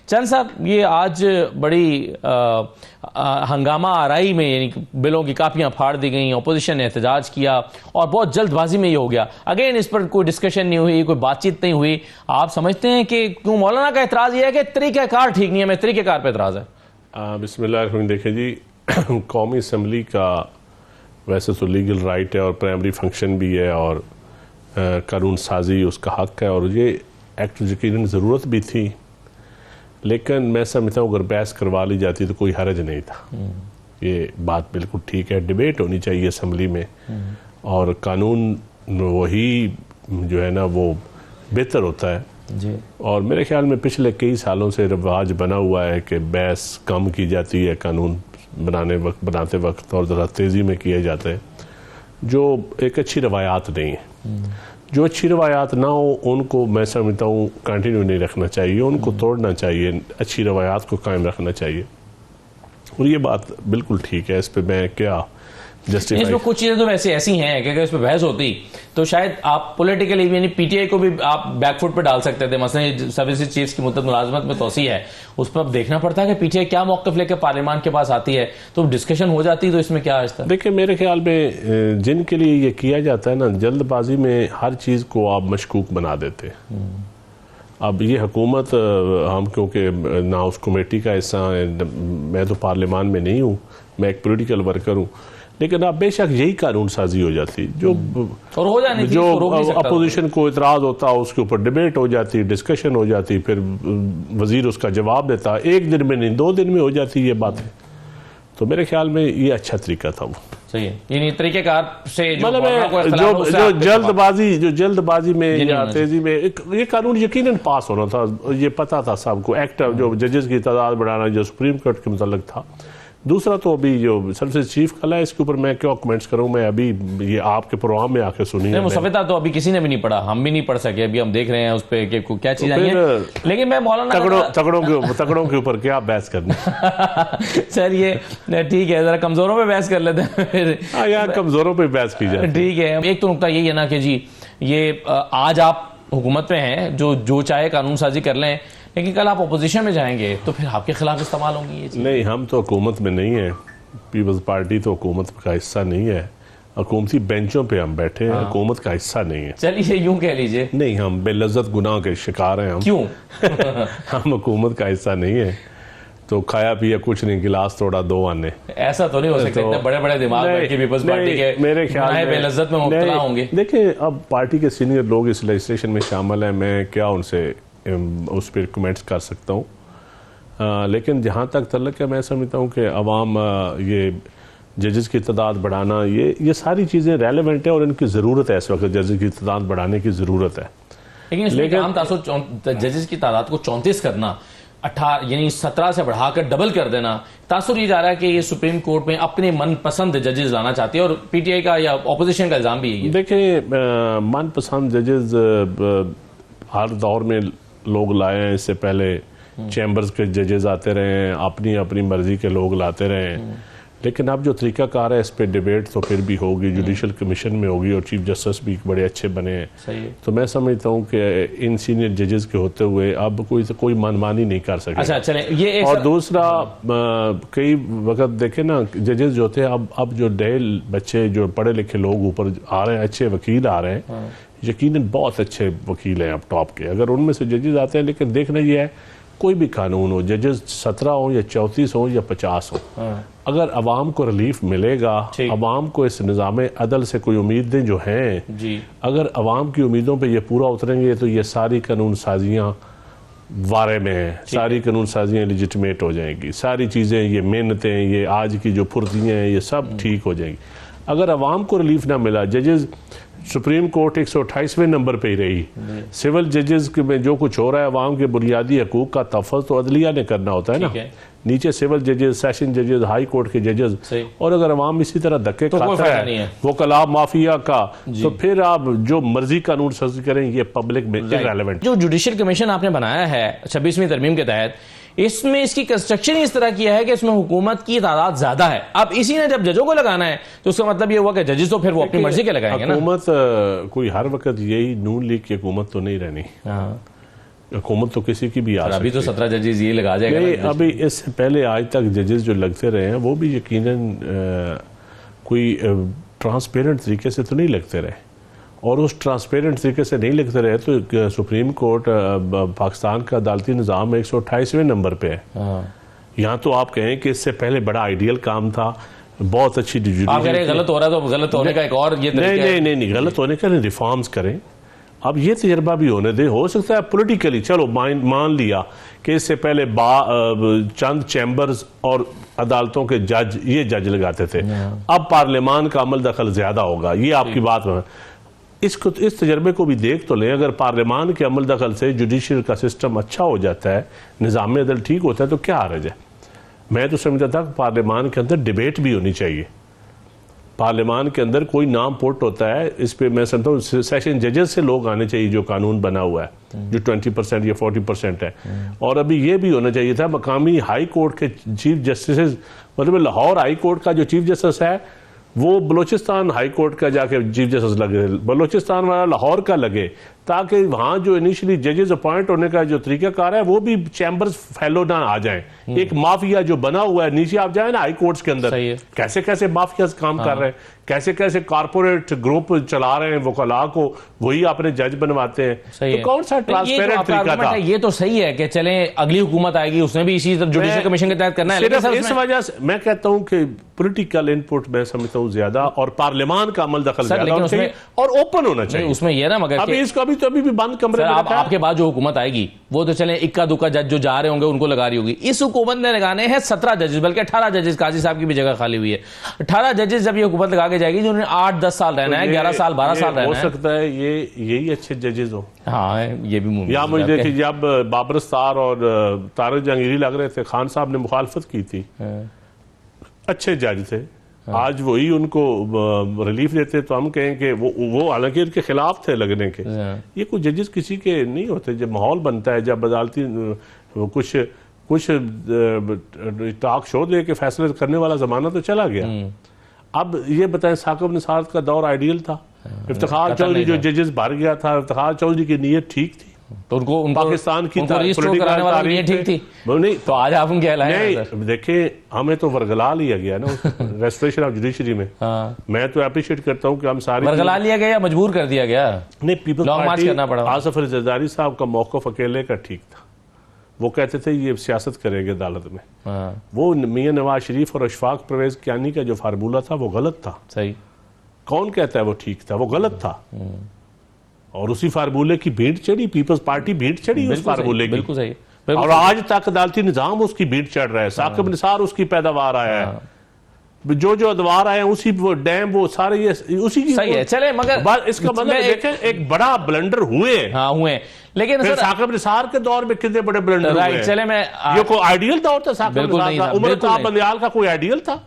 चंद साहब, ये आज बड़ी हंगामा आराई में, यानी बिलों की कापियां फाड़ दी गई, अपोजिशन ने एहतजाज किया और बहुत जल्दबाजी में ये हो गया। अगेन इस पर कोई डिस्कशन नहीं हुई, कोई बातचीत नहीं हुई। आप समझते हैं कि क्यों मौलाना का एतराज ये है कि तरीक़ाकार ठीक नहीं है, मैं तरीक़ाकार पे एतराज है? बिस्मिल्लाह। देखिए जी, कौमी असम्बली का वैसे तो लीगल राइट है और प्राइमरी फंक्शन भी है और कानून साजी उसका हक है और ये एक्ट यकीनन ज़रूरत भी थी, लेकिन मैं समझता हूँ अगर बहस करवा ली जाती तो कोई हरज नहीं था। ये बात बिल्कुल ठीक है, डिबेट होनी चाहिए असम्बली में और कानून वही जो है ना वो बेहतर होता है जी। और मेरे ख्याल में पिछले कई सालों से रिवाज बना हुआ है कि बहस कम की जाती है कानून बनाते वक्त और ज़रा तेज़ी में किए जाते हैं, जो एक अच्छी रवायात नहीं है। जो अच्छी रवायात ना हो उनको मैं समझता हूँ कंटिन्यू नहीं रखना चाहिए, उनको तोड़ना चाहिए, अच्छी रवायात को कायम रखना चाहिए और ये बात बिल्कुल ठीक है। इस पर मैं क्या जस्टिफाई, इसमें कुछ चीजें तो वैसे ऐसी हैं कि अगर इस पर बहस होती तो शायद आप पॉलिटिकली यानी पीटीआई को भी आप बैकफुट पे डाल सकते थे। मसलन सर्विसेज चीफ्स की मुद्दत मुलाजमत में तोसी है, उस पर अब देखना पड़ता है कि पीटीआई क्या मौक़िफ़ लेकर पार्लियामान के पास आती है, तो डिस्कशन हो जाती तो इसमें क्या आज तक। देखिए मेरे ख्याल में जिनके लिए ये किया जाता है ना, जल्दबाजी में हर चीज़ को आप मशकूक बना देते हैं। अब ये हुकूमत, हम क्योंकि ना उस कमेटी का हिस्सा है, मैं तो पार्लियामान में नहीं हूँ, मैं एक पोलिटिकल वर्कर हूँ, लेकिन अब बेशक यही कानून साजी हो जाती जो और हो जानी जो अपोजिशन को इतराज होता उसके ऊपर डिबेट हो जाती, डिस्कशन हो जाती, फिर वजीर उसका जवाब देता, एक दिन में नहीं 2 दिन में हो जाती ये बात है। तो मेरे ख्याल में ये अच्छा तरीका था वो। सही है, यानी तरीकेकार से जो जल्दबाजी में या तेजी में ये कानून यकीनन पास होना था, ये पता था सबको। एक्ट जो जजेस की तादाद बढ़ाना जो सुप्रीम कोर्ट के मुताल्लिक था। दूसरा तो अभी जो सर्विसेज चीफ कला है, इसके ऊपर मैं क्या कमेंट्स करूं, मैं अभी ये आपके प्रोग्राम में आके सुनी मुसविदा तो अभी किसी ने भी नहीं पढ़ा, हम भी नहीं पढ़ सके, अभी हम देख रहे हैं उस पर कि क्या चीज आई है। लेकिन मैं मौलाना तगड़ों के ऊपर क्या बहस करनी। चलिए ठीक है, जरा कमजोरों पे बहस कर लेते हैं फिर। यार कमजोरों पे बहस की जाए, ठीक है। एक तो नुकता यही है ना कि जी ये आज आप हुकूमत में हैं, जो चाहे कानून साजी कर लें, लेकिन कल आप अपोजिशन में जाएंगे तो फिर आपके खिलाफ इस्तेमाल होंगी ये चीज़। नहीं, हम तो हुकूमत में नहीं है, पीपल्स पार्टी तो हुकूमत का हिस्सा नहीं है, हुकूमती बेंचों पे हम बैठे हैं, हुकूमत का हिस्सा नहीं है। चलिए यूं कह लीजिए। नहीं, हम बेलज्जत गुनाह के शिकार हैं हम। क्यों? हम हुकूमत का हिस्सा नहीं है, तो खाया पिया कुछ नहीं, गिलास तोड़ा 2 आने, ऐसा तो नहीं हो सकता। इतने बड़े बड़े दिमाग पीपल्स पार्टी के मेरे ख्याल में बेलज्जत में मुब्तला होंगे। देखिए, अब पार्टी के सीनियर लोग इस लेजिस्लेशन में शामिल हैं, मैं क्या उनसे उस पर कमेंट्स कर सकता हूँ, लेकिन जहाँ तक तल्लक है, मैं समझता हूँ कि अवाम ये जजेस की तादाद बढ़ाना, ये सारी चीज़ें रेलेवेंट है और इनकी ज़रूरत है। इस वक्त जजेस की तादाद बढ़ाने की ज़रूरत है, लेकिन आम तासुर जजेस की तादाद को 34 करना, 18 यानी 17 से बढ़ाकर डबल कर देना, तासुर ये जा रहा है कि ये सुप्रीम कोर्ट में अपने मनपसंद जजेस लाना चाहती है और पीटीआई का या ऑपोजिशन का इल्ज़ाम भी है। देखिए, मनपसंद जजेस हर दौर में लोग लाए हैं, इससे पहले चैम्बर्स के जजेस आते रहे हैं, अपनी अपनी मर्जी के लोग लाते रहे हैं, लेकिन अब जो तरीकाकार है इस पर डिबेट तो फिर भी होगी, जुडिशल कमीशन में होगी और चीफ जस्टिस भी बड़े अच्छे बने हैं। तो मैं समझता हूँ कि इन सीनियर जजेस के होते हुए अब कोई मनमानी नहीं कर सके। अच्छा, चलें ये और दूसरा, कई वक्त देखे ना, जजेस जो थे अब जो नए बच्चे जो पढ़े लिखे लोग ऊपर आ रहे हैं, अच्छे वकील आ रहे हैं, यकीनन बहुत अच्छे वकील हैं अब टॉप के, अगर उनमें से जजेस आते हैं। लेकिन देखना ये है, कोई भी कानून हो, जजेस 17 हो या 34 हो या 50 हो, अगर अवाम को रिलीफ मिलेगा, अवाम को इस निज़ाम अदल से कोई उम्मीदें जो हैं जी, अगर अवाम की उम्मीदों पे ये पूरा उतरेंगे तो ये सारी कानून साजियाँ वारे में हैं, सारी कानून साजियाँ लेजिटिमेट हो जाएंगी, सारी चीज़ें, ये मेहनतें, ये आज की जो फुर्तियाँ हैं, ये सब ठीक हो जाएंगी। अगर अवाम को रिलीफ ना मिला, जजेस सुप्रीम कोर्ट 128वें नंबर पे ही रही, सिविल जजेस में जो कुछ हो रहा है, अवाम के बुनियादी हकूक का तहफ़्फ़ुज़ तो अदलिया ने करना होता है ना, नीचे सिविल जजेस, सेशन जजेस, हाई कोर्ट के जजेस, और अगर अवाम इसी तरह धक्के तो खाता है वो कलाब माफिया का, तो फिर आप जो मर्जी कानून साजी करें, ये पब्लिक में इररेलेवेंट। जो जुडिशल कमीशन आपने बनाया है 26वीं तरमीम के तहत, इसमें इसकी कंस्ट्रक्शन इस तरह किया है कि इसमें हुकूमत की तादाद ज्यादा है। अब इसी ने जब जजों को लगाना है तो उसका मतलब ये हुआ कि जजेस तो फिर वो अपनी मर्जी के लगाएंगे ना। हुकूमत कोई हर वक्त यही नून लीग की हुकूमत तो नहीं रहनी, हुकूमत तो किसी की भी आ अभी तो 17 जजेस ये लगा जाएगा नहीं, ना। अभी इससे पहले आज तक जजेस जो लगते रहे हैं वो भी यकीनन कोई ट्रांसपेरेंट तरीके से तो नहीं लगते रहे, और उस ट्रांसपेरेंट तरीके से नहीं लगते रहे तो सुप्रीम कोर्ट पाकिस्तान का अदालती निज़ाम में 128वें नंबर पे है। यहाँ तो आप कहें कि इससे पहले बड़ा आइडियल काम था, बहुत अच्छी आप कह रहे हैं गलत हो रहा है तो गलत होने का एक और ये तरीका है। नहीं, गलत होने का नहीं, रिफॉर्म्स करें। अब ये तजर्बा भी होने दें, हो सकता है पॉलिटिकली चलो मान लिया कि इससे पहले चंद चैम्बर्स और अदालतों के जज ये जज लगाते थे, अब पार्लियामान का अमल दखल ज्यादा होगा, ये आपकी बात है। इस तजर्बे को भी देख तो लें, अगर पार्लियामान के अमल दखल से जुडिशल का सिस्टम अच्छा हो जाता है, निज़ाम अदल ठीक होता है, तो क्या हर्ज है। मैं तो समझता था कि पार्लियामान के अंदर डिबेट भी होनी चाहिए। पार्लियामान के अंदर कोई नाम पुट होता है, इस पे मैं समझता हूँ सेशन जजेस से लोग आने चाहिए, जो कानून बना हुआ है जो 20% या 40% है। और अभी ये भी होना चाहिए था मकामी हाई कोर्ट के चीफ जस्टिस, मतलब लाहौर हाई कोर्ट का जो चीफ जस्टिस है वो बलोचिस्तान हाई कोर्ट का जाके चीफ जस्टिस लगे, बलोचिस्तान वाला लाहौर का लगे, ताकि वहां जो इनिशियली जजेस अपॉइंट होने का जो तरीकाकार है वो भी चैम्बर्स फैलो ना आ जाए। एक माफिया जो बना हुआ है, नीचे आप जाए ना हाई कोर्ट्स के अंदर, कैसे कैसे माफिया काम कर रहे हैं, कैसे कैसे कारपोरेट ग्रुप चला रहे हैं, वकला को वही अपने जज बनवाते हैं। तो कौन सा ट्रांसपेरेंट तरीका था? ये तो सही है कि चले अगली हुकूमत आएगी उसने भी इसी जुडिशल कमीशन के तहत करना है, लेकिन इस वजह से मैं कहता हूं कि पॉलिटिकल इनपुट मैं समझता हूं ज्यादा, और पार्लियामान का अमल दखल ज्यादा होना चाहिए और ओपन होना चाहिए। उसमें यह ना मगर अभी भी बंद कमरे में आपके बाद जो हुकूमत आएगी वो तो चले इक्का दुक्का जज जो जा रहे होंगे उनको लगा रही होगी। इस हुकूमत ने लगाने हैं 17 जजेस, बल्कि 18 जजेस, काजी साहब की भी जगह खाली हुई है। 18 जजेस जब ये हुकूमत लगा के जाएगी, जिन्होंने 8-10 साल रहना है, 11 साल 12 साल रहना है, हो सकता है यही अच्छे जजेस हो। हाँ, ये भी मुमकिन। या मुझे देखिए, जब बाबर अस्तार और तारक जहांगीरी लग रहे थे, खान साहब ने मुखालफत की थी, अच्छे जज थे, आज वही उनको रिलीफ देते तो हम कहें कि वो हालांकि इनके खिलाफ थे लगने के। ये कुछ जजेस किसी के नहीं होते। जब माहौल बनता है, जब अदालती कुछ टॉक शो दे के फैसले करने वाला जमाना तो चला गया। अब ये बताएं, साकिब निसार का दौर आइडियल था, इफ्तिखार चौधरी जो जजेस भर गया था, इफ्तिखार चौधरी की नीयत ठीक थी, तो उनको पाकिस्तान की कराने वाला नीयत ठीक थी, नहीं तो आज आप उनके नहीं देखिए, हमें तो वर्गला लिया गया ना रेस्टोरेशन ऑफ जुडिशरी में। मैं तो अप्रिशिएट करता हूं कि हम सारे वर्गला लिया गया या मजबूर कर दिया गया, नहीं, पीपल्स पार्टी करना पड़ा। आसिफ अली जरदारी साहब का मौक़िफ़ अकेले का ठीक था, वो कहते थे ये सियासत करेंगे अदालत में। वो मियां नवाज शरीफ और अशफाक परवेज कियानी का जो फार्मूला था वो गलत था। सही, कौन कहता है वो ठीक था? वो गलत था, और उसी फार्मूले की भीड़ चढ़ी, पीपल्स पार्टी भीड़ चढ़ी उस फार्मूले की। बिल्कुल सही, और आज तक अदालती निजाम उसकी भीड़ चढ़ रहा है। साकिब निसार उसकी पैदावार आया है, जो अदवार आए उसी वो डैम वो सारे ये उसी की सही है। चले मगर इसका मतलब देखें, एक बड़ा ब्लंडर हुए। हाँ हुए, लेकिन साकिब निसार के दौर में कितने बड़े ब्लंडर हुए। चले मैं ये कोई आइडियल दौर था साकिब निसार का? उमर बंदियाल का कोई आइडियल था?